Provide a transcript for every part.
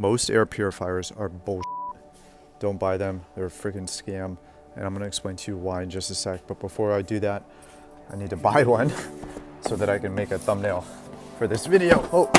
most air purifiers are bullshit. Don't buy them, they're a freaking scam. And I'm gonna explain to you why in just a sec. But before I do that, I need to buy one so that I can make a thumbnail for this video. Oh.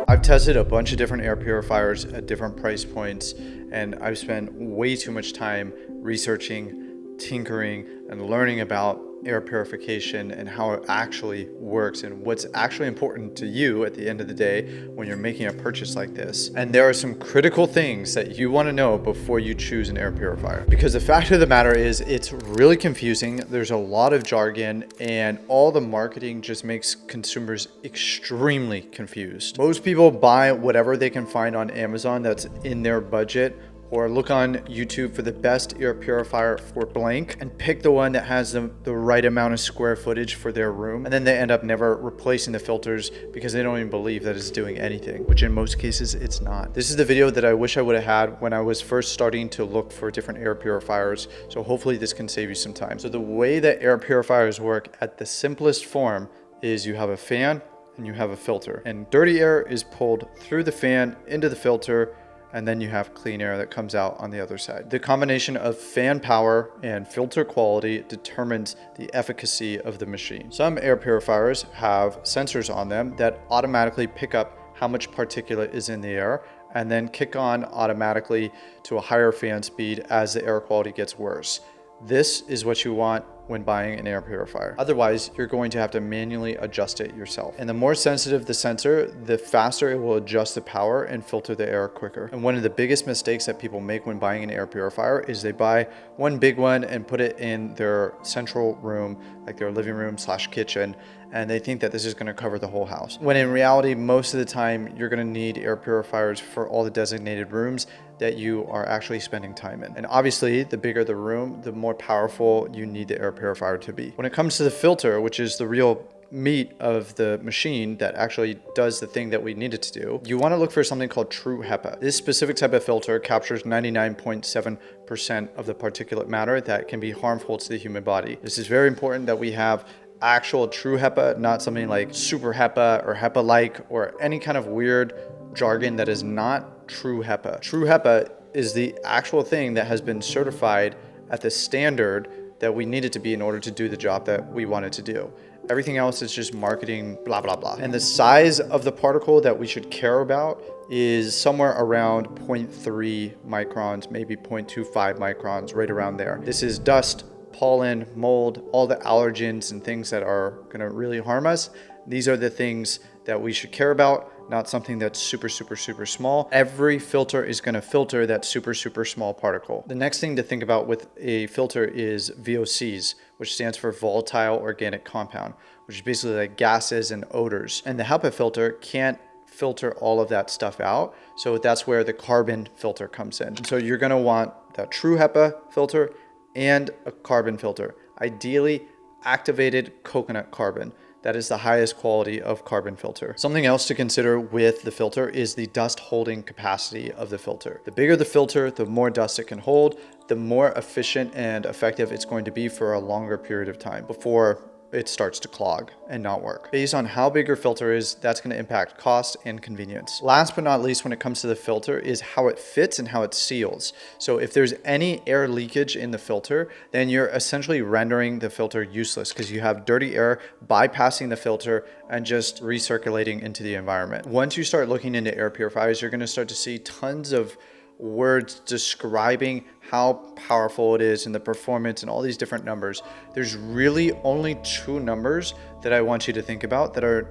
I've tested a bunch of different air purifiers at different price points, and I've spent way too much time researching, tinkering, and learning about air purification and how it actually works and what's actually important to you at the end of the day when you're making a purchase like this. And there are some critical things that you want to know before you choose an air purifier, because the fact of the matter is it's really confusing. There's a lot of jargon and all the marketing just makes consumers extremely confused. Most people buy whatever they can find on Amazon that's in their budget, or look on YouTube for the best air purifier for blank and pick the one that has the right amount of square footage for their room. And then they end up never replacing the filters because they don't even believe that it's doing anything, which in most cases it's not. This is the video that I wish I would have had when I was first starting to look for different air purifiers. So hopefully this can save you some time. So the way that air purifiers work at the simplest form is you have a fan and you have a filter, and dirty air is pulled through the fan into the filter, and then you have clean air that comes out on the other side. The combination of fan power and filter quality determines the efficacy of the machine. Some air purifiers have sensors on them that automatically pick up how much particulate is in the air and then kick on automatically to a higher fan speed as the air quality gets worse. This is what you want when buying an air purifier. Otherwise, you're going to have to manually adjust it yourself. And the more sensitive the sensor, the faster it will adjust the power and filter the air quicker. And one of the biggest mistakes that people make when buying an air purifier is they buy one big one and put it in their central room, like their living room / kitchen, and they think that this is going to cover the whole house. When in reality, most of the time, you're going to need air purifiers for all the designated rooms that you are actually spending time in. And obviously, the bigger the room, the more powerful you need the air purifier to be. When it comes to the filter, which is the real meat of the machine that actually does the thing that we need it to do, you want to look for something called true HEPA. This specific type of filter captures 99.7% of the particulate matter that can be harmful to the human body. This is very important that we have actual true HEPA, not something like super HEPA or HEPA-like or any kind of weird jargon that is not true HEPA. True HEPA is the actual thing that has been certified at the standard that we need it to be in order to do the job that we want it to do. Everything else is just marketing, blah, blah, blah. And the size of the particle that we should care about is somewhere around 0.3 microns, maybe 0.25 microns, right around there. This is dust, pollen, mold, all the allergens and things that are gonna really harm us. These are the things that we should care about, not something that's super, super, super small. Every filter is gonna filter that super, super small particle. The next thing to think about with a filter is VOCs, which stands for volatile organic compound, which is basically like gases and odors. And the HEPA filter can't filter all of that stuff out. So that's where the carbon filter comes in. And so you're gonna want that true HEPA filter and a carbon filter, ideally activated coconut carbon. That is the highest quality of carbon filter. Something else to consider with the filter is the dust holding capacity of the filter. The bigger the filter, the more dust it can hold, the more efficient and effective it's going to be for a longer period of time before it starts to clog and not work. Based on how big your filter is, that's going to impact cost and convenience. Last but not least, when it comes to the filter, is how it fits and how it seals. So if there's any air leakage in the filter, then you're essentially rendering the filter useless because you have dirty air bypassing the filter and just recirculating into the environment. Once you start looking into air purifiers, you're going to start to see tons of words describing how powerful it is and the performance and all these different numbers. There's really only two numbers that I want you to think about that are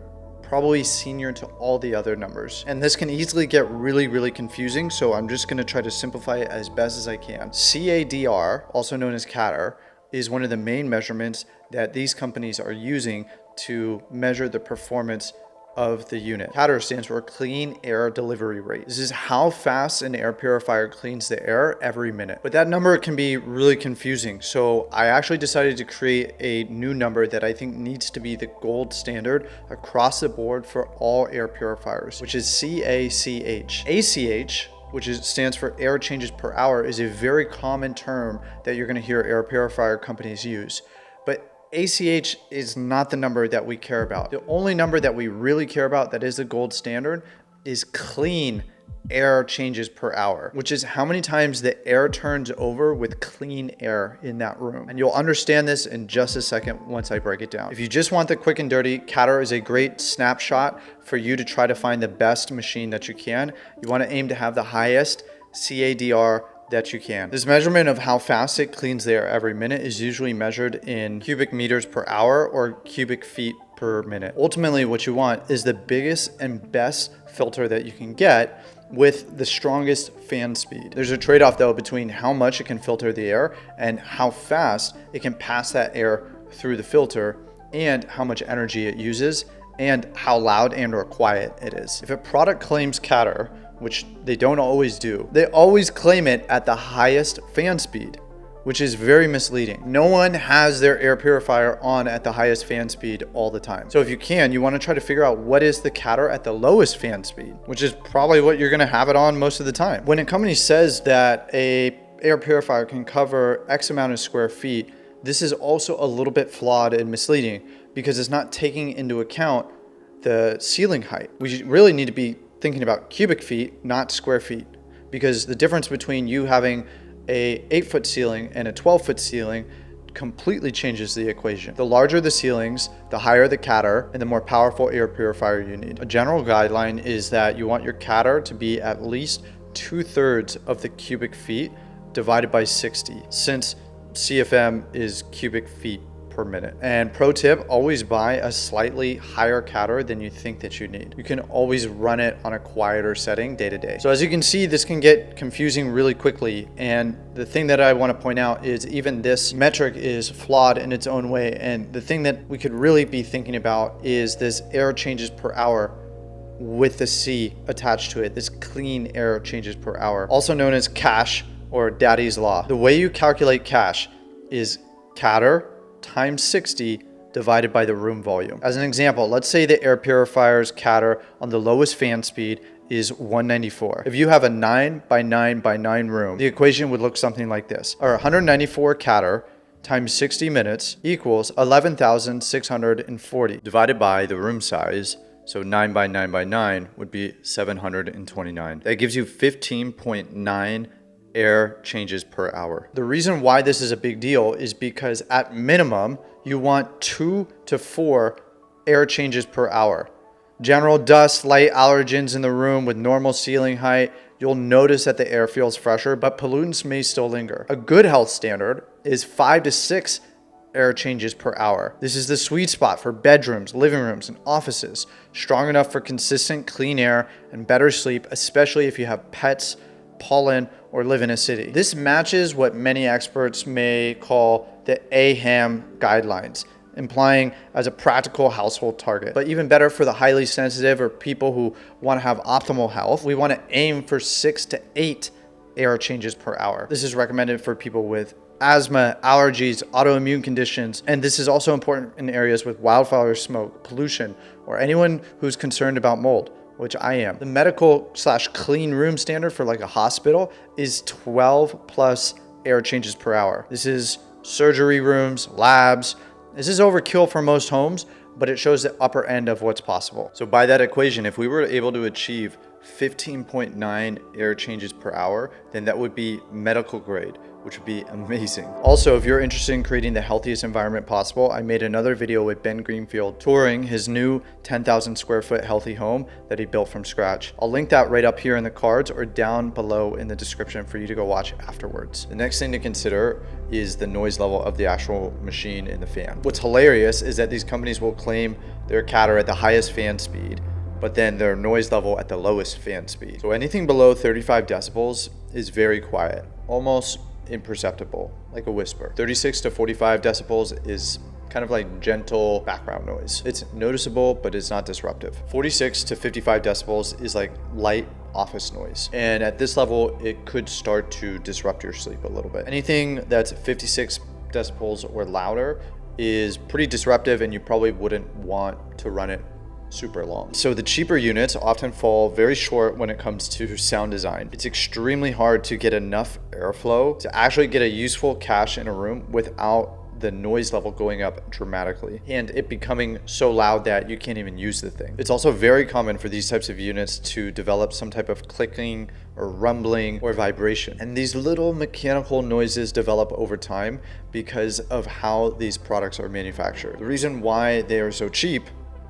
probably senior to all the other numbers. And this can easily get really, really confusing. So I'm just gonna try to simplify it as best as I can. CADR, also known as CADR, is one of the main measurements that these companies are using to measure the performance of the unit. CADR stands for Clean Air Delivery Rate. This is how fast an air purifier cleans the air every minute. But that number can be really confusing. So I actually decided to create a new number that I think needs to be the gold standard across the board for all air purifiers, which is CACH. ACH, which stands for air changes per hour, is a very common term that you're gonna hear air purifier companies use. But ACH is not the number that we care about. The only number that we really care about that is the gold standard is clean air changes per hour, which is how many times the air turns over with clean air in that room. And you'll understand this in just a second once I break it down. If you just want the quick and dirty, 𝐶ADR is a great snapshot for you to try to find the best machine that you can. You want to aim to have the highest CADR that you can. This measurement of how fast it cleans the air every minute is usually measured in cubic meters per hour or cubic feet per minute. Ultimately, what you want is the biggest and best filter that you can get with the strongest fan speed. There's a trade-off though between how much it can filter the air and how fast it can pass that air through the filter, and how much energy it uses, and how loud and or quiet it is. If a product claims 𝐶ADR, which they don't always do, they always claim it at the highest fan speed, which is very misleading. No one has their air purifier on at the highest fan speed all the time. So if you can, you want to try to figure out what is the 𝐶ADR at the lowest fan speed, which is probably what you're going to have it on most of the time. When a company says that a air purifier can cover X amount of square feet, this is also a little bit flawed and misleading because it's not taking into account the ceiling height. We really need to be thinking about cubic feet, not square feet, because the difference between you having a 8-foot ceiling and a 12-foot ceiling completely changes the equation. The larger the ceilings, the higher the 𝐶ADR, and the more powerful air purifier you need. A general guideline is that you want your 𝐶ADR to be at least 2/3 of the cubic feet divided by 60, since CFM is cubic feet per minute. And pro tip, always buy a slightly higher 𝐶ADR than you think that you need. You can always run it on a quieter setting day to day. So as you can see, this can get confusing really quickly. And the thing that I want to point out is even this metric is flawed in its own way. And the thing that we could really be thinking about is this air changes per hour with the C attached to it, this clean air changes per hour, also known as CASH or Daddy's Law. The way you calculate CASH is 𝐶ADR times 60 divided by the room volume. As an example, let's say the air purifier's 𝐶ADR on the lowest fan speed is 194. If you have a 9 by 9 by 9 room, the equation would look something like this. Or 194 𝐶ADR times 60 minutes equals 11,640 divided by the room size. So 9 by 9 by 9 would be 729. That gives you 15.9 air changes per hour. The reason why this is a big deal is because at minimum, you want 2 to 4 air changes per hour. General dust, light, allergens in the room with normal ceiling height, you'll notice that the air feels fresher, but pollutants may still linger. A good health standard is 5 to 6 air changes per hour. This is the sweet spot for bedrooms, living rooms, and offices. Strong enough for consistent clean air and better sleep, especially if you have pets, pollen, or live in a city. This matches what many experts may call the AHAM guidelines, implying as a practical household target. But even better for the highly sensitive or people who want to have optimal health, we want to aim for 6 to 8 air changes per hour. This is recommended for people with asthma, allergies, autoimmune conditions, and this is also important in areas with wildfire smoke, pollution, or anyone who's concerned about mold, which I am. The medical/clean room standard for like a hospital is 12 plus air changes per hour. This is surgery rooms, labs. This is overkill for most homes, but it shows the upper end of what's possible. So by that equation, if we were able to achieve 15.9 air changes per hour, then that would be medical grade, which would be amazing. Also, if you're interested in creating the healthiest environment possible, I made another video with Ben Greenfield touring his new 10,000 square foot healthy home that he built from scratch. I'll link that right up here in the cards or down below in the description for you to go watch afterwards. The next thing to consider is the noise level of the actual machine in the fan. What's hilarious is that these companies will claim their 𝐶ADR at the highest fan speed, but then their noise level at the lowest fan speed. So anything below 35 decibels is very quiet, almost imperceptible, like a whisper. 36 to 45 decibels is kind of like gentle background noise. It's noticeable, but it's not disruptive. 46 to 55 decibels is like light office noise. And at this level, it could start to disrupt your sleep a little bit. Anything that's 56 decibels or louder is pretty disruptive, and you probably wouldn't want to run it super long. So the cheaper units often fall very short when it comes to sound design. It's extremely hard to get enough airflow to actually get a useful cache in a room without the noise level going up dramatically and it becoming so loud that you can't even use the thing. It's also very common for these types of units to develop some type of clicking or rumbling or vibration. And these little mechanical noises develop over time because of how these products are manufactured. The reason why they are so cheap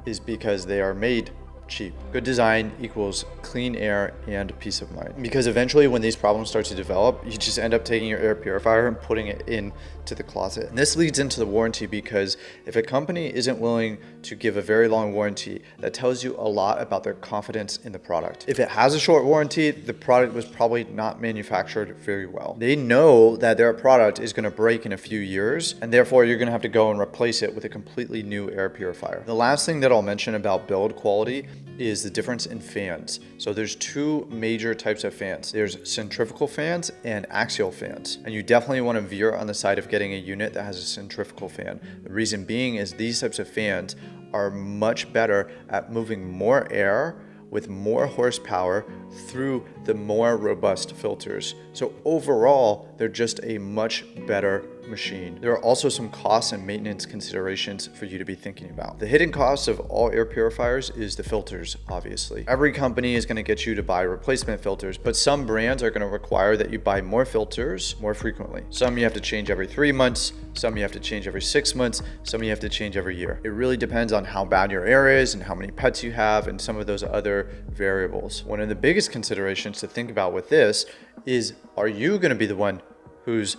is because they are made cheap. Good design equals clean air and peace of mind. Because eventually when these problems start to develop, you just end up taking your air purifier and putting it into the closet. And this leads into the warranty, because if a company isn't willing to give a very long warranty, that tells you a lot about their confidence in the product. If it has a short warranty, the product was probably not manufactured very well. They know that their product is going to break in a few years, and therefore you're going to have to go and replace it with a completely new air purifier. The last thing that I'll mention about build quality is the difference in fans. So there's two major types of fans. There's centrifugal fans and axial fans. And you definitely want to veer on the side of getting a unit that has a centrifugal fan. The reason being is these types of fans are much better at moving more air with more horsepower through the more robust filters. So overall, they're just a much better machine. There are also some costs and maintenance considerations for you to be thinking about. The hidden cost of all air purifiers is the filters, obviously. Every company is going to get you to buy replacement filters, but some brands are going to require that you buy more filters more frequently. Some you have to change every 3 months, some you have to change every 6 months, some you have to change every year. It really depends on how bad your air is and how many pets you have and some of those other variables. One of the biggest considerations to think about with this is, are you going to be the one who's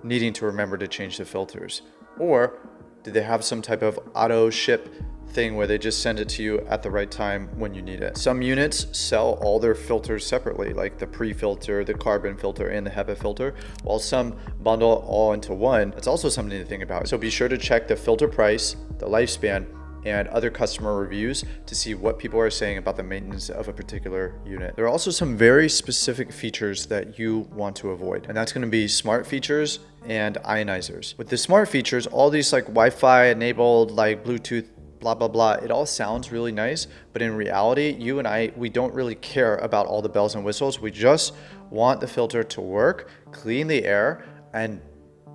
needing to remember to change the filters? Or do they have some type of auto ship thing where they just send it to you at the right time when you need it? Some units sell all their filters separately, like the pre-filter, the carbon filter, and the HEPA filter, while some bundle it all into one. That's also something to think about. So be sure to check the filter price, the lifespan, and other customer reviews to see what people are saying about the maintenance of a particular unit. There are also some very specific features that you want to avoid, and that's going to be smart features and ionizers. With the smart features, all these like Wi-Fi enabled, like Bluetooth, blah, blah, blah, it all sounds really nice, but in reality, you and I, we don't really care about all the bells and whistles. We just want the filter to work, clean the air, and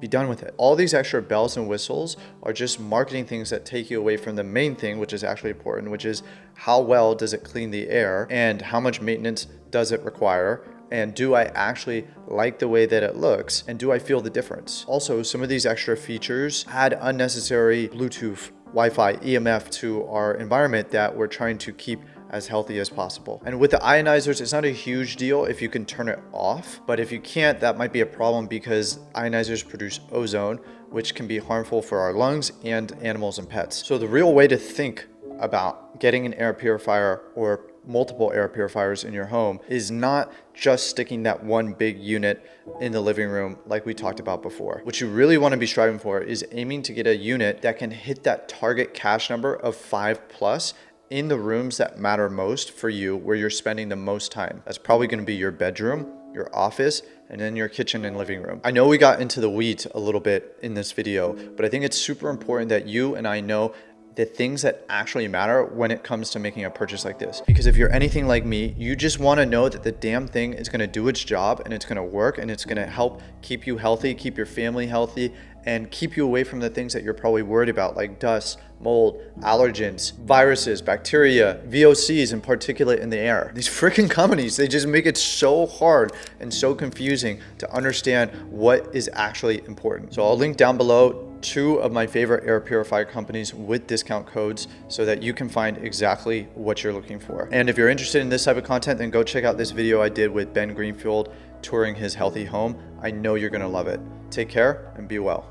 be done with it. All these extra bells and whistles are just marketing things that take you away from the main thing, which is actually important, which is how well does it clean the air and how much maintenance does it require, and do I actually like the way that it looks, and do I feel the difference? Also, some of these extra features add unnecessary Bluetooth, Wi-Fi, EMF to our environment that we're trying to keep as healthy as possible. And with the ionizers, it's not a huge deal if you can turn it off, but if you can't, that might be a problem because ionizers produce ozone, which can be harmful for our lungs and animals and pets. So the real way to think about getting an air purifier or multiple air purifiers in your home is not just sticking that one big unit in the living room like we talked about before. What you really want to be striving for is aiming to get a unit that can hit that target cache number of 5+ in the rooms that matter most for you, where you're spending the most time. That's probably going to be your bedroom, your office, and then your kitchen and living room. I know we got into the weeds a little bit in this video, but I think it's super important that you and I know the things that actually matter when it comes to making a purchase like this. Because if you're anything like me, you just want to know that the damn thing is going to do its job and it's going to work and it's going to help keep you healthy, keep your family healthy, and keep you away from the things that you're probably worried about, like dust, mold, allergens, viruses, bacteria, VOCs, and particulate in the air. These freaking companies, they just make it so hard and so confusing to understand what is actually important. So I'll link down below 2 of my favorite air purifier companies with discount codes so that you can find exactly what you're looking for. And if you're interested in this type of content, then go check out this video I did with Ben Greenfield touring his healthy home. I know you're gonna love it. Take care and be well.